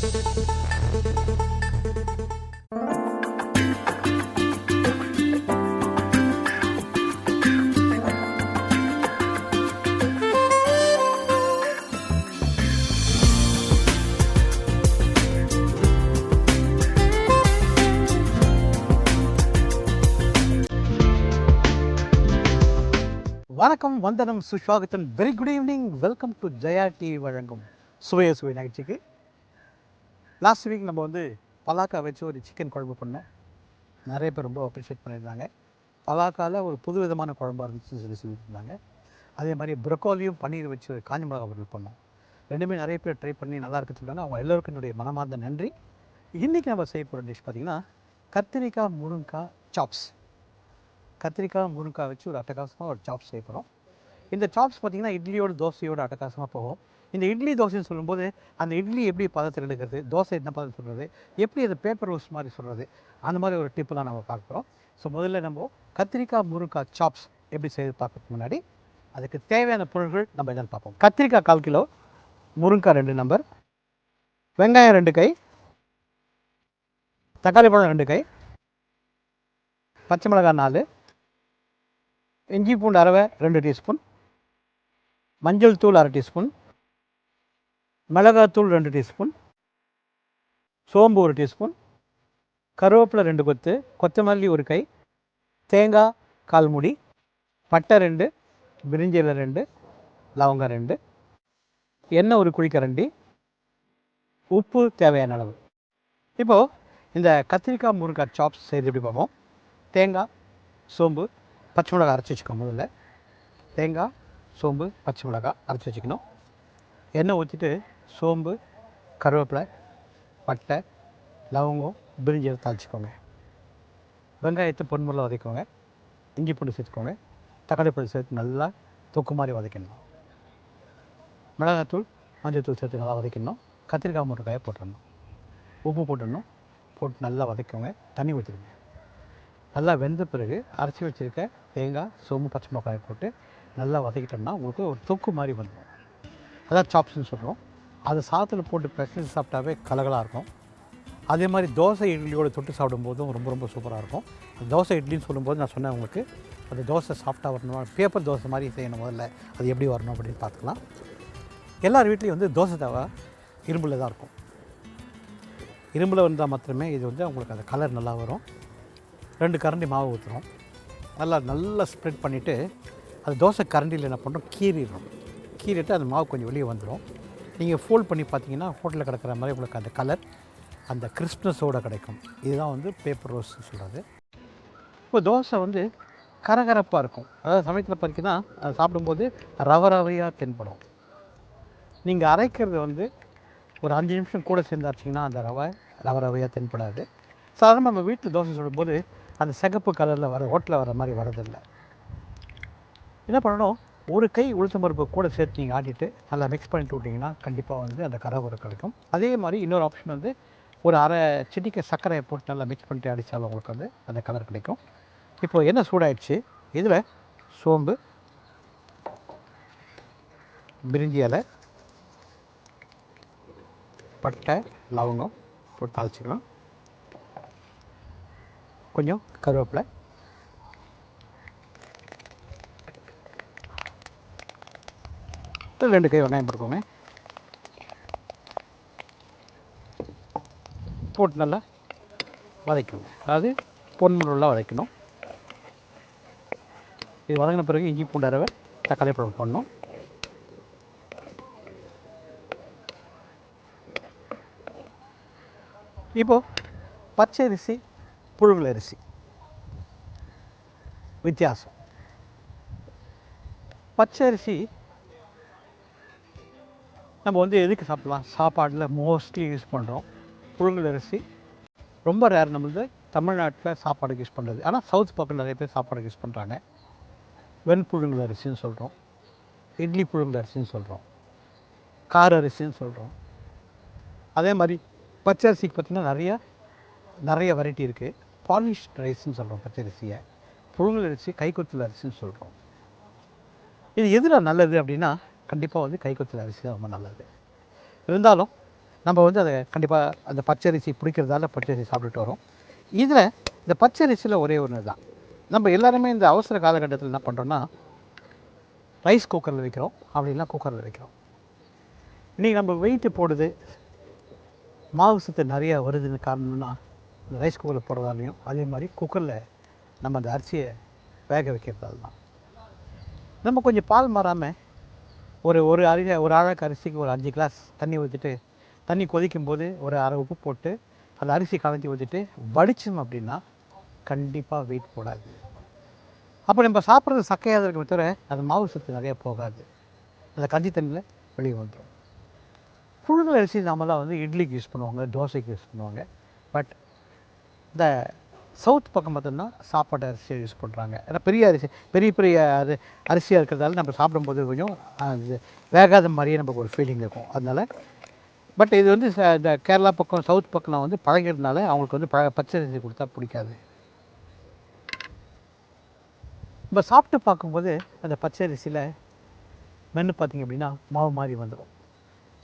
வணக்கம், வந்தனம், சுஸ்வாகத்தன். Very good evening. Welcome to Jaya TV வழங்கும் சுவைய சுவை நிகழ்ச்சிக்கு. லாஸ்ட் வீக் நம்ம வந்து பலாக்கா வச்சு ஒரு சிக்கன் குழம்பு பண்ணோம். நிறைய பேர் ரொம்ப அப்ரிஷியேட் பண்ணியிருந்தாங்க. பலாக்காவில் ஒரு புது விதமான குழம்பாக இருந்துச்சுன்னு சொல்லியிருந்தாங்க. அதே மாதிரி ப்ரொக்கோலியும் பன்னீர் வச்சு ஒரு காஞ்சி மிளகா பொருள் பண்ணோம். ரெண்டுமே நிறைய பேர் ட்ரை பண்ணி நல்லா இருக்குன்னு அவங்க எல்லோருக்கும் என்னுடைய மனமார்ந்த நன்றி. இன்றைக்கி நம்ம செய்ய போகிற டிஷ் பார்த்திங்கன்னா கத்திரிக்காய் முருங்கைக்காய் சாப்ஸ். கத்திரிக்காய் முருங்கைக்காய் வச்சு ஒரு அட்டகாசமாக ஒரு சாப்ஸ் செய்ய போகிறோம். இந்த சாப்ஸ் பார்த்திங்கன்னா இட்லியோட தோசையோட அட்டகாசமாக போகும். இந்த இட்லி தோசைன்னு சொல்லும்போது அந்த இட்லி எப்படி பதத்தில் எடுக்கிறது, தோசை என்ன பதம் சொல்கிறது, எப்படி அது பேப்பர் ரோஸ் மாதிரி சொல்கிறது, அந்த மாதிரி ஒரு டிப்பு தான் நம்ம பார்க்குறோம். ஸோ முதல்ல நம்ம கத்திரிக்காய் முருங்கைக்காய் சாப்ஸ் எப்படி செய்து பார்க்கறதுக்கு முன்னாடி அதுக்கு தேவையான பொருட்கள் நம்ம என்னென்னு பார்ப்போம். கத்திரிக்காய் 1/4 கிலோ, முருங்கைக்காய் 2 நம்பர், வெங்காயம் 2 கை, தக்காளி பழம் 2 கை, பச்சை மிளகாய் 4, இஞ்சி பூண்டு அரவை 2 டீஸ்பூன், மஞ்சள் தூள் 1/2 டீஸ்பூன், மிளகாத்தூள் 2 டீஸ்பூன், சோம்பு 1 டீஸ்பூன், கருவேப்பிலை 2 கொத்து, கொத்தமல்லி 1 கை, தேங்காய் 1/4 மூடி, பட்டை 2, பிரிஞ்சி இலை 2, லவங்கம் 2, எண்ணெய் 1 குழிக்கரண்டி, உப்பு தேவையான அளவு. இப்போது இந்த கத்திரிக்காய் முருங்கைக்காய் சாப்ஸ் செய்து எப்படி பார்ப்போம். தேங்காய், சோம்பு, பச்சை மிளகாய் அரைச்சி வச்சுக்கோங்க. முதல்ல தேங்காய், சோம்பு, பச்சை மிளகாய் அரைச்சி வச்சுக்கணும். எண்ணெய் ஊற்றிட்டு சோம்பு, கருவேப்பிலை, பட்டை, லவங்கம், பிரிஞ்சி தாளிச்சிக்கோங்க. வெங்காயத்தை பொன்முறையில் வதக்கிக்கோங்க. இஞ்சி பூண்டு சேர்த்துக்கோங்க. தக்காளி பழம் சேர்த்து நல்லா தொக்கு மாதிரி வதக்கணும். மிளகாத்தூள், மஞ்சள் தூள் சேர்த்து நல்லா வதக்கணும். கத்திரிக்காய் முருங்கைக்காயை போட்டுடணும். உப்பு போட்டுடணும். போட்டு நல்லா வதக்கோங்க. தண்ணி ஊற்றிடுங்க. நல்லா வெந்த பிறகு அரைச்சி வச்சுருக்க தேங்காய், சோம்பு, பச்சை மிளகாயை போட்டு நல்லா வதக்கிட்டோம்னா உங்களுக்கு ஒரு தொக்கு மாதிரி வந்துடும். அதான் சாப்ஸ்ன்னு சொல்கிறோம். அதை சாதத்தில் போட்டு பிசைஞ்சு சாப்பிட்டாவே கலகலாக இருக்கும். அதே மாதிரி தோசை இட்லியோடு தொட்டு சாப்பிடும்போதும் ரொம்ப ரொம்ப சூப்பராக இருக்கும். தோசை இட்லின்னு சொல்லும்போது நான் சொன்னேன் உங்களுக்கு, அந்த தோசை சாஃப்டாக வரணும், பேப்பர் தோசை மாதிரி செய்யணும். முதல்ல அது எப்படி வரணும் அப்படின்னு பார்த்துக்கலாம். எல்லார் வீட்லேயும் வந்து தோசை தவா இரும்பில் தான் இருக்கும். இரும்பில் வந்தால் மாத்திரமே இது வந்து உங்களுக்கு அந்த கலர் நல்லா வரும். 2 கரண்டி மாவு ஊற்றுறோம். நல்லா ஸ்ப்ரெட் பண்ணிவிட்டு அது தோசை கரண்டியில் என்ன பண்ணுறோம், கீறிட்டு அந்த மாவு கொஞ்சம் வெளியே வந்துடும். நீங்கள் ஃபோல்ட் பண்ணி பார்த்தீங்கன்னா ஹோட்டலில் கிடக்கிற மாதிரி உங்களுக்கு அந்த கலர், அந்த கிறிஸ்ப்னஸோடு கிடைக்கும். இதுதான் வந்து பேப்பர் ரோஸ்ன்னு சொல்கிறது. இப்போ தோசை வந்து கரகரப்பாக இருக்கும். அதாவது சமயத்தில் பார்த்தீங்கன்னா அது சாப்பிடும்போது ரவையாக தென்படும். நீங்கள் அரைக்கிறது வந்து ஒரு 5 நிமிஷம் கூட சேர்ந்து அரைச்சிங்கன்னா அந்த ரவையாக தென்படாது. சாதாரண நம்ம வீட்டில் தோசை சுடும்போது அந்த சிகப்பு கலரில் ஹோட்டலில் வர மாதிரி வரதில்லை. என்ன பண்ணணும், 1 கை உளுத்தம் பருப்பு கூட சேர்த்து நீங்கள் ஆட்டிட்டு நல்லா மிக்ஸ் பண்ணிட்டு விட்டிங்கன்னா கண்டிப்பாக வந்து அந்த கரகரை கிடைக்கும். அதே மாதிரி இன்னொரு ஆப்ஷன் வந்து ஒரு அரை சிட்டிக்கை சர்க்கரையை போட்டு நல்லா மிக்ஸ் பண்ணிட்டு அடித்தாலும் உங்களுக்கு வந்து அந்த கலர் கிடைக்கும். இப்போ என்ன சூடாயிடுச்சு, இதில் சோம்பு, பிரிஞ்சி இலை, பட்டை, லவங்கம் போட்டு தாளிச்சிக்கலாம். கொஞ்சம் கருவேப்பிலை, 2 கை வெங்காயம் போட்டுக்கோங்க. போட்டு நல்லா வதக்கணும். அதாவது பொன்முறையில் வதக்கணும். இது வதங்கின பிறகு இஞ்சி பூண்டு அரவை, தக்காளி பழம் போடணும். இப்போது பச்சை அரிசி, புழுங்கல் அரிசி வித்தியாசம். பச்சை அரிசி நம்ம வந்து எதுக்கு சாப்பிட்லாம், சாப்பாடில் மோஸ்ட்லி யூஸ் பண்ணுறோம். புழுங்கல் அரிசி ரொம்ப ரேர் நம்மளது தமிழ்நாட்டில் சாப்பாடுக்கு யூஸ் பண்ணுறது. ஆனால் சவுத் பக்கம் நிறைய பேர் சாப்பாடுக்கு யூஸ் பண்ணுறாங்க. வெண்புழுங்கல் அரிசின்னு சொல்கிறோம், இட்லி புழுங்கல் அரிசின்னு சொல்கிறோம், கார அரிசின்னு சொல்கிறோம். அதே மாதிரி பச்சை அரிசிக்கு பார்த்திங்கன்னா நிறைய வெரைட்டி இருக்குது. பாலிஷ் ரைஸ்ன்னு சொல்கிறோம் பச்சை அரிசியை. புழுங்கல் அரிசி கைக்குத்தல் அரிசின்னு சொல்கிறோம். இது எதில் நல்லது அப்படின்னா கண்டிப்பாக வந்து கைக்குத்தல் அரிசி தான் ரொம்ப நல்லது. இருந்தாலும் நம்ம வந்து அதை கண்டிப்பாக அந்த பச்சரிசி பிடிக்கிறதால பச்சரிசி சாப்பிட்டுட்டு வரோம். இதில் இந்த பச்சரிசியில் ஒரே ஒன்று தான், நம்ம எல்லாருமே இந்த அவசர காலகட்டத்தில் என்ன பண்ணுறோன்னா ரைஸ் குக்கரில் வைக்கிறோம், அப்படிலாம் குக்கரில் வைக்கிறோம். இன்றைக்கி நம்ம வெயிட்டு போடுது, மாவு சத்து நிறையா வருதுன்னு காரணம்னா இந்த ரைஸ் குக்கரில் போடுறதாலையும் அதே மாதிரி குக்கரில் நம்ம அந்த அரிசியை வேக வைக்கிறதால தான். நம்ம கொஞ்சம் பால் மாறாமல் ஒரு ஆழக்கு அரிசிக்கு ஒரு 5 கிளாஸ் தண்ணி ஊற்றிட்டு, தண்ணி கொதிக்கும் போது ஒரு அரை உப்பு போட்டு அந்த அரிசி கலந்து ஊற்றிட்டு வடித்தோம் அப்படின்னா கண்டிப்பாக வெயிட் போடாது. அப்போ நம்ம சாப்பிட்றது சக்கையாக இருக்கிற தவிர அது மாவு சத்து நிறையா போகாது, அந்த கஞ்சி தண்ணியில் வெளியே வந்துடும். புழுங்கல் அரிசி நாமெல்லாம் வந்து இட்லிக்கு யூஸ் பண்ணுவாங்க, தோசைக்கு யூஸ் பண்ணுவாங்க. பட் இந்த சவுத் பக்கம் பார்த்தோம்னா சாப்பாட்டு அரிசியை யூஸ் பண்ணுறாங்க. ஏன்னா பெரிய அரிசி பெரிய அது அரிசியாக இருக்கிறதால நம்ம சாப்பிடும்போது கொஞ்சம் அது வேகாத மாதிரியே நமக்கு ஒரு ஃபீலிங் இருக்கும். அதனால் பட் இது வந்து இந்த கேரளா பக்கம் சவுத் பக்கம் வந்து பழகிறதுனால அவங்களுக்கு வந்து பச்சை அரிசி கொடுத்தா பிடிக்காது. இப்போ சாப்பிட்டு பார்க்கும்போது அந்த பச்சை அரிசியில் மென்று பார்த்திங்க அப்படின்னா மாவு மாதிரி வந்துடும்,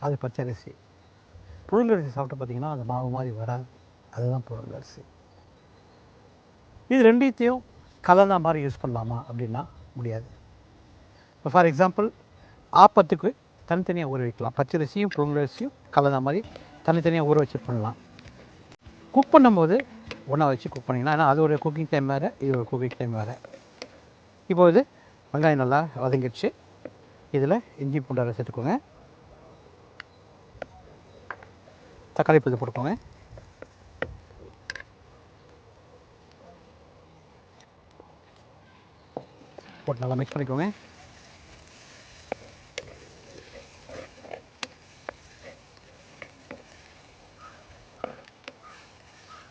அது பச்சை அரிசி. புழுங்கரிசி சாப்பிட்டு பார்த்திங்கன்னா அது மாவு மாதிரி வராது, அதுதான் புழுங்கரிசி. இது ரெண்டுத்தையும் கலந்தா மாதிரி யூஸ் பண்ணலாமா அப்படின்னா முடியாது. இப்போ ஃபார் எக்ஸாம்பிள் ஆப்பத்துக்கு தனித்தனியாக ஊற வைக்கலாம், பச்சரிசியும் புழுங்கரிசியும் கலந்தா மாதிரி தனித்தனியாக ஊற வச்சு பண்ணலாம். குக் பண்ணும்போது ஒன்றா வச்சு குக் பண்ணிக்கலாம், ஏன்னா அது ஒரு குக்கிங் டைம் வேறு, இது ஒரு குக்கிங் டைம் வேறு. இப்போ இது வெங்காயம் நல்லா வதங்கிடுச்சு, இதில் இஞ்சி பூண்டை சேர்த்துக்கோங்க, தக்காளி பழத்தை போட்டுக்கோங்க, போட்டு நல்லா மிக்ஸ் பண்ணிக்கோங்க.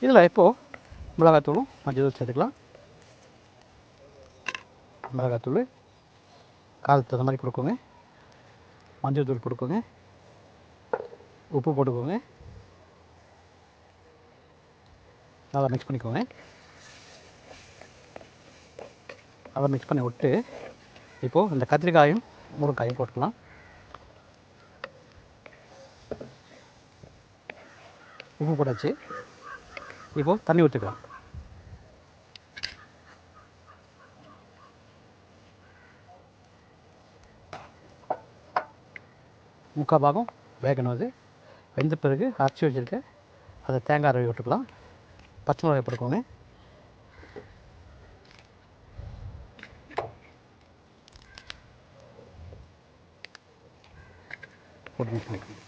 இதில் இப்போது மிளகாத்தூளும் மஞ்சள் சேர்த்துக்கலாம். மிளகாத்தூள் காரத்துக்கு தகுந்த மாதிரி கொடுக்குங்க, மஞ்சள் தூள் கொடுக்குங்க, உப்பு போட்டுக்கோங்க, நல்லா மிக்ஸ் பண்ணிக்கோங்க. நல்லா மிக்ஸ் பண்ணி விட்டு இப்போது இந்த கத்திரிக்காயும் முருங்காயும் போட்டுக்கலாம். உப்பு போட்டாச்சு, இப்போது தண்ணி ஊற்றிக்கலாம். முக்கால் பாகம் வேகணும். அது வெந்த பிறகு அரைச்சி வச்சுருக்க அதை தேங்காய் அரைவி விட்டுக்கலாம். பச்சை மிளகாய் போட்டுக்கோங்க, போட்டு மிக்ஸ் பண்ணிக்கோங்க.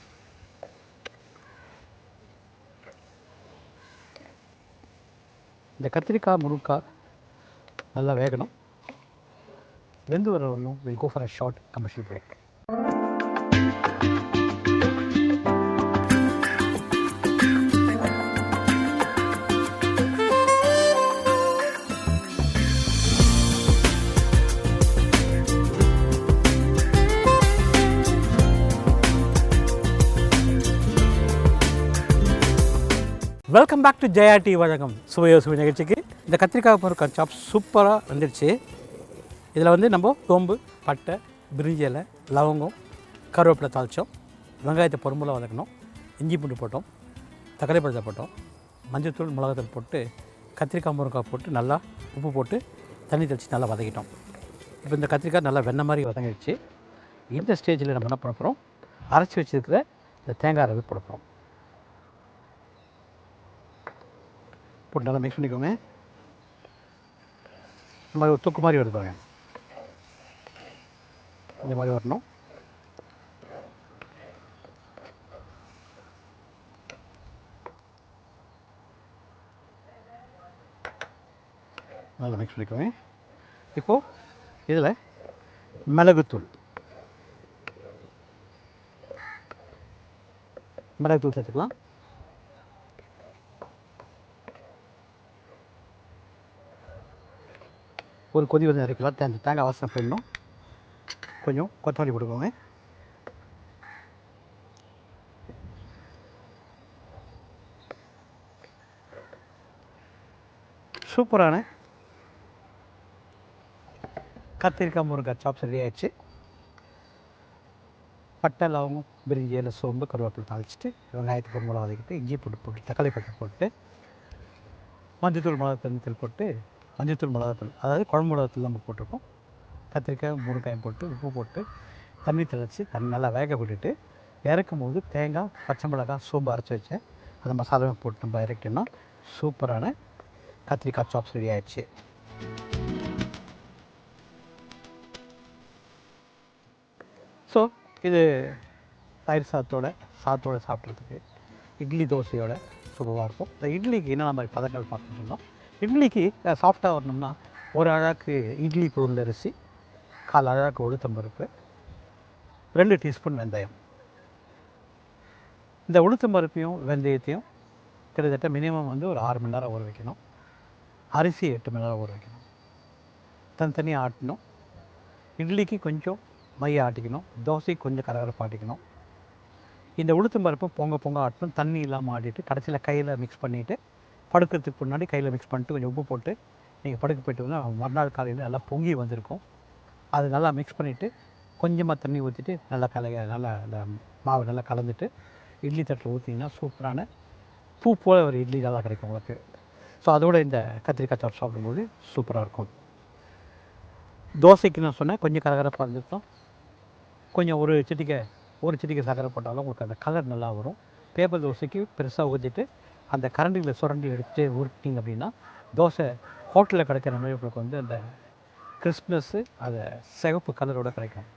இந்த கத்திரிக்காய் முருங்காய் நல்லா வேகணும். வெந்து வர வரணும். Will go for a short commercial break. Welcome back to Jaya TV வழங்கம் சுவையோ சுவை நிகழ்ச்சிக்கு. இந்த கத்திரிக்காய் முருங்காய் சாப் சூப்பராக வந்துடுச்சு. இதில் வந்து நம்ம சோம்பு, பட்டை, பிரிஞ்சி இலை, லவங்கம், கருவேப்பிலை தாளித்தோம், வெங்காயத்தை பொறுமுல வதக்கணும், இஞ்சி பூண்டு போட்டோம், தக்காளி பழத்தை போட்டோம், மஞ்சள் தூள் மிளகாத்தூள் போட்டு கத்திரிக்காய் முருங்காய் போட்டு நல்லா உப்பு போட்டு தண்ணி தெளித்து நல்லா வதக்கிட்டோம். இப்போ இந்த கத்திரிக்காய் நல்லா வெண்ணெய் மாதிரி வதங்கிடுச்சு. இந்த ஸ்டேஜில் நம்ம என்ன பண்ண போகிறோம், அரைச்சி வச்சுருக்கிற இந்த தேங்காய் அரைவி போட போகிறோம். போட்டு நல்லா மிக்ஸ் பண்ணிக்கோங்க. இந்த மாதிரி ஒரு தொக்கு மாதிரி வருது பாருங்க, இந்த மாதிரி வரணும். நல்லா மிக்ஸ் பண்ணிக்கோங்க. இப்போது இதில் மிளகுத்தூள் சேர்த்துக்கலாம். ஒரு கொதி வந்து இறக்கலாம். தேங்காய் வாசனை போடணும். கொஞ்சம் கொத்தமல்லி போட்டுக்கோங்க. சூப்பரான கத்திரிக்காய் முருங்காய் சாப்ஸ் ரெடி ஆகிடுச்சு. பட்டை, லவங்கம், பிரிஞ்சி இலை, சோம்பு, கருவேப்பிலை தாளிச்சிட்டு வெங்காயத்தை பொருள் வதக்கிட்டு இஞ்சி பூண்டு போட்டு தக்காளி பட்டை போட்டு மஞ்சத்தூள் மிளகாத்தூள் போட்டு மஞ்சத்தூள் மிளகாத்தூள் அதாவது குழம்பு மிளகாத்தூள் நம்ம போட்டிருக்கோம். கத்திரிக்காய் முருங்காயம் போட்டு உப்பு போட்டு தண்ணி தெளித்து தண்ணி நல்லா வேக விட்டுட்டு இறக்கும் போது தேங்காய், பச்சை மிளகாய், சோம்பு அரைச்சி வச்சேன் அந்த மசாலாவை போட்டு நம்ம இறக்கிட்டோம்னா சூப்பரான கத்திரிக்காய் சாப்ஸ் ரெடி ஆயிடுச்சு. ஸோ இது தயிர் சாதத்தோடு சாப்பிட்றதுக்கு இட்லி தோசையோட சூப்பராக இருக்கும். இந்த இட்லிக்கு என்னென்ன மாதிரி பதங்கள் பார்த்துட்டோம்னா, இட்லிக்கு சாஃப்டாக வரணும்னா ஒரு அழாக்கு இட்லி பொருள் அரிசி, 1/4 அழாக்கு உளுத்தம்பருப்பு, 2 டீஸ்பூன் வெந்தயம். இந்த உளுத்தம்பருப்பையும் வெந்தயத்தையும் கிட்டத்தட்ட மினிமம் வந்து ஒரு 6 மணி நேரம் ஊற வைக்கணும். அரிசி 8 மணி நேரம் ஊற வைக்கணும். தனித்தனியாக ஆட்டணும். இட்லிக்கு கொஞ்சம் மைய ஆட்டிக்கணும், தோசைக்கு கொஞ்சம் கரகரப்பு ஆட்டிக்கணும். இந்த உளுத்தம்பருப்பு பொங்க ஆட்டணும், தண்ணி இல்லாமல் ஆட்டிட்டு கடைசியில் கையில் மிக்ஸ் பண்ணிவிட்டு படுக்கிறதுக்கு முன்னாடி கையில் மிக்ஸ் பண்ணிட்டு கொஞ்சம் உப்பு போட்டு நீங்கள் படுக்க போய்ட்டு வந்தால் மறுநாள் காலையில் நல்லா பொங்கி வந்திருக்கும். அது நல்லா மிக்ஸ் பண்ணிவிட்டு கொஞ்சமாக தண்ணி ஊற்றிட்டு நல்லா நல்லா அந்த மாவு நல்லா கலந்துட்டு இட்லி தட்டில் ஊற்றிங்கன்னா சூப்பரான பூ போல் ஒரு இட்லி நல்லா கிடைக்கும் உங்களுக்கு. ஸோ அதோடு இந்த கத்திரிக்காய் சாப் சாப்பிடும்போது சூப்பராக இருக்கும். தோசைக்கு நான் சொன்னேன் கொஞ்சம் கரகரப்பாக இருந்துருக்கோம். கொஞ்சம் ஒரு சிட்டிக்கை சக்கரை போட்டாலும் உங்களுக்கு அந்த கலர் நல்லா வரும். பேப்பர் தோசைக்கு பெருசாக ஊற்றிட்டு அந்த கரண்டியில் சுரண்டி எடுத்து உருட்டிங்க அப்படின்னா தோசை ஹோட்டலில் கிடைக்கிற மாதிரி உங்களுக்கு வந்து அந்த கிறிஸ்மஸ்ஸு அந்த சிவப்பு கலரோடு கிடைக்கும்.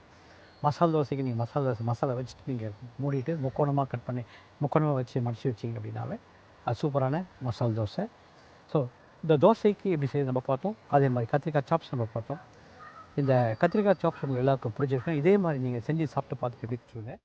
மசாலா தோசைக்கு நீங்கள் மசாலா வச்சுட்டு நீங்கள் மூடிட்டு முக்கோணமாக வச்சு மடித்து வச்சிங்க அப்படின்னாவே அது சூப்பரான மசாலா தோசை. ஸோ இந்த தோசைக்கு எப்படி செய்ய நம்ம பார்த்தோம். அதே மாதிரி கத்திரிக்காய் சாப்ஸ் நம்ம பார்த்தோம். இந்த கத்திரிக்காய் சாப்ஸ் உங்களுக்கு எல்லாருக்கும் பிடிச்சிருக்கும். இதே மாதிரி நீங்கள் செஞ்சு சாப்பிட்டு பார்த்துட்டு எப்படி சொல்லுங்கள்.